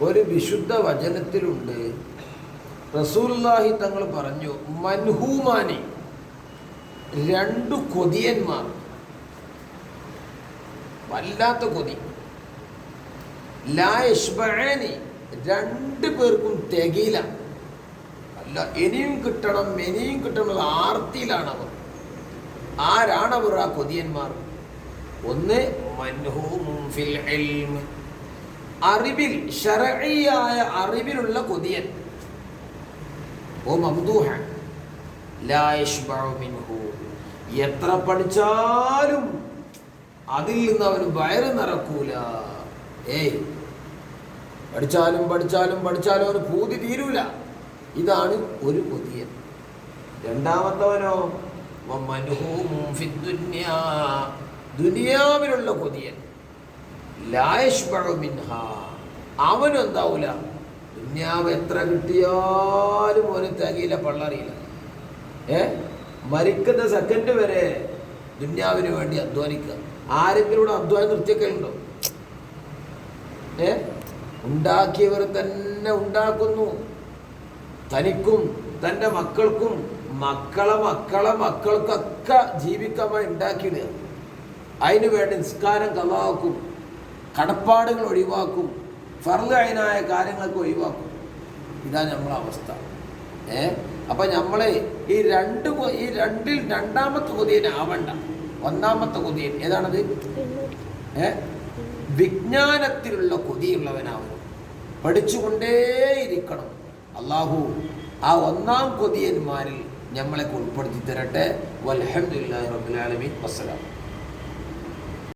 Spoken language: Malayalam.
ഒരു വിശുദ്ധ വചനത്തിലുണ്ട്, റസൂലുള്ളാഹി തങ്ങൾ പറഞ്ഞു, മൻഹൂമാനി, രണ്ടു കൊതിയന്മാർ, വല്ലാത്ത കൊതി, ലാ യശ്ബഅനി, രണ്ടു പേർക്കും തികയില്ല, അല്ല ഇനിയും കിട്ടണം ആർത്തിയിലാണവർ. ആരാണവർ ആ കൊതിയന്മാർ? ഒന്ന് മൻഹൂമുൻ ഫിൽ ഇൽമ്, അറിവിൽ, ശർഈയായ അറിവിലുള്ള കൊതിയൻ. ഓ മംദൂഹ ലാ യശ്ബഉ മിൻഹു, എത്ര പഠിച്ചാലും അതിൽ നിന്ന് അവന് വയറ് നിറക്കൂല. പഠിച്ചാലും അവന് പൂതി തീരൂല. ഇതാണ് ഒരു കൊതിയൻ. രണ്ടാമത്തവനോ ദുനിയാവിലുള്ള കൊതിയൻ, ലാ യശ്ബഉ മിൻഹാ, അവനെന്താവൂല, ദുനിയാവ് എത്ര കിട്ടിയാലും അവന് തികയില്ല, പള്ളറിയില്ല. മരിക്കുന്ന സെക്കൻഡ് വരെ ദുനിയാവിന് വേണ്ടി അധ്വാനിക്കുക. ആരെങ്കിലും അധ്വാനം നിർത്തിയൊക്കെയുണ്ടോ? ഉണ്ടാക്കിയവർ തന്നെ ഉണ്ടാക്കുന്നു. തനിക്കും തൻ്റെ മക്കൾക്കും മക്കൾക്കൊക്കെ ജീവിക്കാമായി ഉണ്ടാക്കിയിടുക. അതിനു വേണ്ടി നിസ്കാരം ഖളാക്കും, കടപ്പാടുകൾ ഒഴിവാക്കും, ഫർള് ഐനായ കാര്യങ്ങളൊക്കെ ഒഴിവാക്കും. ഇതാണ് നമ്മളെ അവസ്ഥ. അപ്പം നമ്മളെ ഈ രണ്ടിൽ രണ്ടാമത്തെ കൊതിയൻ ആവണ്ട. ഒന്നാമത്തെ കൊതിയൻ ഏതാണത്? വിജ്ഞാനത്തിലുള്ള കൊതിയുള്ളവനാവണം, പഠിച്ചുകൊണ്ടേയിരിക്കണം. അള്ളാഹു ആ ഒന്നാം കൊതിയന്മാരിൽ നമ്മളെ ഉൾപ്പെടുത്തി തരട്ടെ. വൽഹംദുലില്ലാഹി റബ്ബിൽ ആലമീൻ. വസ്സലാം.